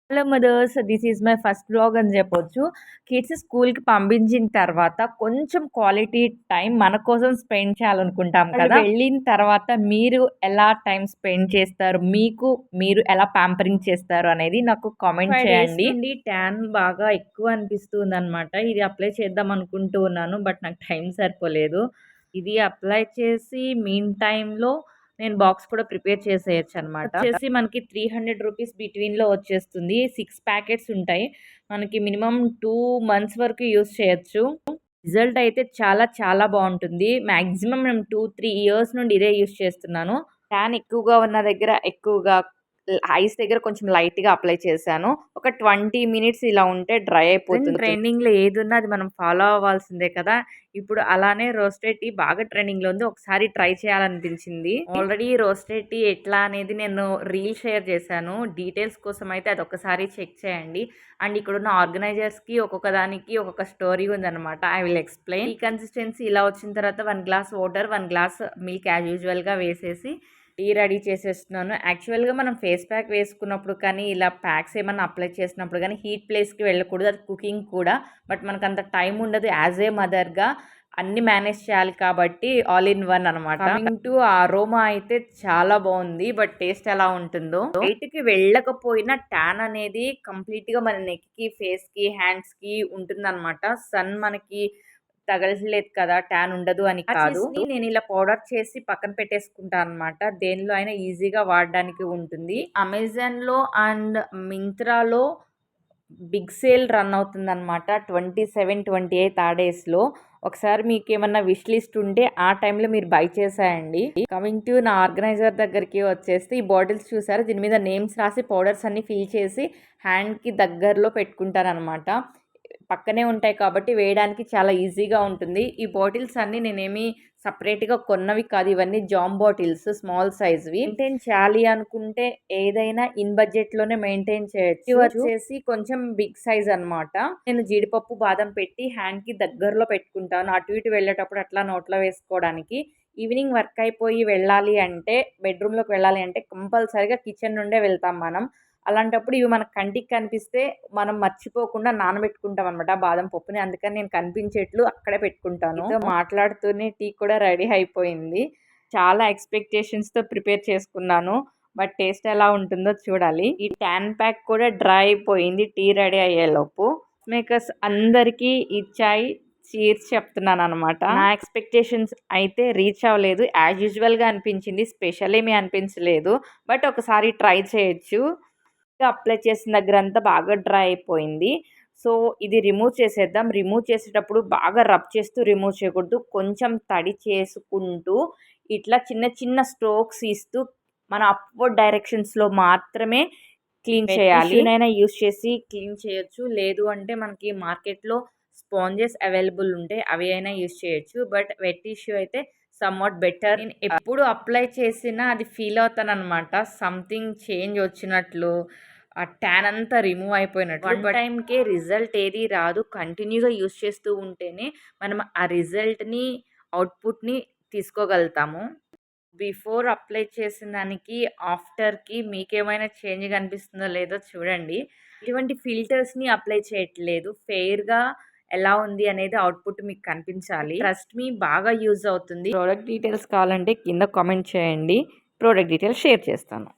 Hello mothers. This is my first vlog అని చెప్పొచ్చు. Kids స్కూల్‌కి పంపించిన తర్వాత కొంచెం క్వాలిటీ టైం మన కోసం స్పెండ్ చేయాలనుకుంటాం కదా! వెళ్ళిన తర్వాత మీరు ఎలా టైం స్పెండ్ చేస్తారు? మీరు ఎలా పాంపరింగ్ చేస్తారు అనేది నాకు కామెంట్ 5 డేస్ చేయండి. నుండి ట్యాన్ బాగా ఎక్కువ అనిపిస్తుందనమాట. ఇది అప్లై చేద్దాం అనుకుంటూ ఉన్నాను. బట్ నాకు టైం సరిపోలేదు. ఇది అప్లై చేసి మీన్ టైమ్‌లో నేను బాక్స్ కూడా ప్రిపేర్ చేసేయొచ్చనమాట. వచ్చేసి మనకి 300 రూపీస్ బిట్వీన్‌లో వచ్చేస్తుంది. 6 ప్యాకెట్స్ ఉంటాయి. మనకి మినిమమ్ 2 మంత్స్ వరకు యూజ్ చేయొచ్చు. రిజల్ట్ అయితే చాలా చాలా బావుంటుంది. మాక్సిమం నేను 2, 3 ఇయర్స్ నుండి ఇదే యూజ్ చేస్తున్నాను. ట్యాన్ ఎక్కువగా ఉన్న దగ్గర ఎక్కువగా ఐస్ దగ్గర కొంచెం లైట్‌గా అప్లై చేశాను. ఒక 20 మినిట్స్ ఇలా ఉంటే డ్రై అయిపోతుంది. ట్రెండింగ్‌లో ఏదున్నా అది మనం ఫాలో అవ్వాల్సిందే కదా! ఇప్పుడు అలానే రోస్టెడ్ టీ బాగా ట్రెండింగ్‌లో ఉంది. ఒకసారి ట్రై చేయాలనిపించింది. ఆల్రెడీ రోస్టెడ్ టీ ఎట్లా అనేది నేను రీల్ షేర్ చేశాను. డీటెయిల్స్ కోసం అయితే అదొకసారి చెక్ చేయండి. అండ్ ఇక్కడున్న ఆర్గనైజర్స్‌కి ఒక్కొక్క దానికి ఒక్కొక్క స్టోరీ ఉందనమాట. I will explain. ఈ కన్సిస్టెన్సీ ఇలా వచ్చిన తర్వాత 1 glass water, 1 glass milk as యూజువల్‌గా వేసేసి టీ రెడీ చేసేస్తున్నాను. యాక్చువల్‌గా మనం ఫేస్ ప్యాక్ వేసుకున్నప్పుడు కానీ, ఇలా ప్యాక్స్ ఏమన్నా అప్లై చేసినప్పుడు గానీ, హీట్ ప్లేస్‌కి వెళ్ళకూడదు. అది కుకింగ్ కూడా. బట్ మనకంత టైం ఉండదు. యాజ్ ఏ మదర్‌గా అన్నీ మేనేజ్ చేయాలి కాబట్టి ఆల్ ఇన్ వన్ అనమాట. కమింగ్ టు అరోమా అయితే చాలా బావుంది. బట్ టేస్ట్ ఎలా ఉంటుందో. బయటికి వెళ్ళకపోయినా ట్యాన్ అనేది కంప్లీట్‌గా మన నెక్‌కి, ఫేస్‌కి, హ్యాండ్స్‌కి ఉంటుందనమాట. సన్ మనకి తగలట్లేదు కదా! ట్యాన్ ఉండదు అని కాదు. నేను ఇలా పౌడర్ చేసి పక్కన పెట్టేసుకుంటాననమాట. దేనిలో అయినా ఈజీగా వాడడానికి ఉంటుంది. అమెజాన్‌లో అండ్ మింత్రాలో బిగ్ సేల్ రన్ అవుతుందనమాట. 27, 28 ఆ డేస్‌లో. ఒకసారి మీకేమన్నా విష్ లిస్ట్ ఉంటే ఆ టైంలో మీరు బై చేసేయండి. కమింగ్ టు నా ఆర్గనైజర్ దగ్గరికి వచ్చేస్తే ఈ బాటిల్స్ చూసారా? దీని మీద నేమ్స్ రాసి పౌడర్స్ అన్నీ ఫిల్ చేసి హ్యాండ్‌కి దగ్గరలో పెట్టుకుంటాననమాట. పక్కనే ఉంటాయి కాబట్టి వేయడానికి చాలా ఈజీగా ఉంటుంది. ఈ బాటిల్స్ అన్నీ నేనేమి సెపరేట్‌గా కొన్నవి కాదు. ఇవన్నీ జామ్ బాటిల్స్ స్మాల్ సైజ్‌వి. మెయింటైన్ చేయాలి అనుకుంటే ఏదైనా ఇన్ బడ్జెట్‌లోనే మెయింటైన్ చేయొచ్చు. ఇది వచ్చేసి కొంచెం బిగ్ సైజ్ అనమాట. నేను జీడిపప్పు, బాదం పెట్టి హ్యాండ్‌కి దగ్గరలో పెట్టుకుంటాను. అటు ఇటు వెళ్ళేటప్పుడు అట్లా నోట్లో వేసుకోవడానికి. ఈవినింగ్ వర్క్ అయిపోయి వెళ్ళాలి అంటే బెడ్‌రూమ్‌లోకి వెళ్ళాలి అంటే కంపల్సరీగా కిచెన్ నుండే వెళ్తాం మనం. అలాంటప్పుడు ఇవి మన కంటికి కనిపిస్తే మనం మర్చిపోకుండా నానబెట్టుకుంటాం అనమాట బాదం పప్పుని. అందుకని నేను కనిపించేట్లు అక్కడే పెట్టుకుంటాను. మీతో మాట్లాడుతూనే టీ కూడా రెడీ అయిపోయింది. చాలా ఎక్స్‌పెక్టేషన్స్‌తో ప్రిపేర్ చేసుకున్నాను. బట్ టేస్ట్ ఎలా ఉంటుందో చూడాలి. ఈ ట్యాన్ ప్యాక్ కూడా డ్రై అయిపోయింది టీ రెడీ అయ్యేలోపు. మేకర్స్ అందరికీ ఇచ్చాయి. చీర్స్ చెప్తున్నాననమాట. నా ఎక్స్‌పెక్టేషన్స్ అయితే రీచ్ అవ్వలేదు. యాజ్ యూజువల్‌గా అనిపించింది. స్పెషల్ ఏమీ అనిపించలేదు. బట్ ఒకసారి ట్రై చేయొచ్చు. అప్లై చేసిన దగ్గరంతా బాగా డ్రై అయిపోయింది. సో, ఇది రిమూవ్ చేసేద్దాం. రిమూవ్ చేసేటప్పుడు బాగా రబ్ చేస్తూ రిమూవ్ చేయకూడదు. కొంచెం తడి చేసుకుంటూ ఇట్లా చిన్న చిన్న స్ట్రోక్స్ ఇస్తూ మన అప్‌వర్డ్ డైరెక్షన్స్‌లో మాత్రమే క్లీన్ చేయాలి. టిష్యూనైనా యూజ్ చేసి క్లీన్ చేయొచ్చు. లేదు అంటే మనకి మార్కెట్‌లో స్పాంజెస్ అవైలబుల్ ఉంటాయి. అవి అయినా యూజ్ చేయొచ్చు. బట్ వెట్ టిష్యూ అయితే సమ్‌వాట్ బెటర్. నేను ఎప్పుడు అప్లై చేసినా అది ఫీల్ అవుతాననమాట. సంథింగ్ చేంజ్ వచ్చినట్లు, ఆ ట్యాన్ అంతా రిమూవ్ అయిపోయినట్లు. వన్ టైమ్‌కే రిజల్ట్ ఏది రాదు. కంటిన్యూగా యూజ్ చేస్తూ ఉంటేనే మనం ఆ రిజల్ట్‌ని, అవుట్‌పుట్‌ని తీసుకోగలుగుతాము. బిఫోర్ అప్లై చేసిన దానికి, ఆఫ్టర్‌కి మీకేమైనా చేంజ్ కనిపిస్తుందో లేదో చూడండి. ఎటువంటి ఫిల్టర్స్‌ని అప్లై చేయట్లేదు. ఫెయిర్‌గా ఎలా ఉంది అనేది అవుట్‌పుట్ మీకు కనిపించాలి. ట్రస్ట్ మీ బాగా యూజ్ అవుతుంది. ప్రొడక్ట్ డీటెయిల్స్ కావాలంటే కింద కామెంట్ చేయండి. ప్రొడక్ట్ డీటెయిల్స్ షేర్ చేస్తాను.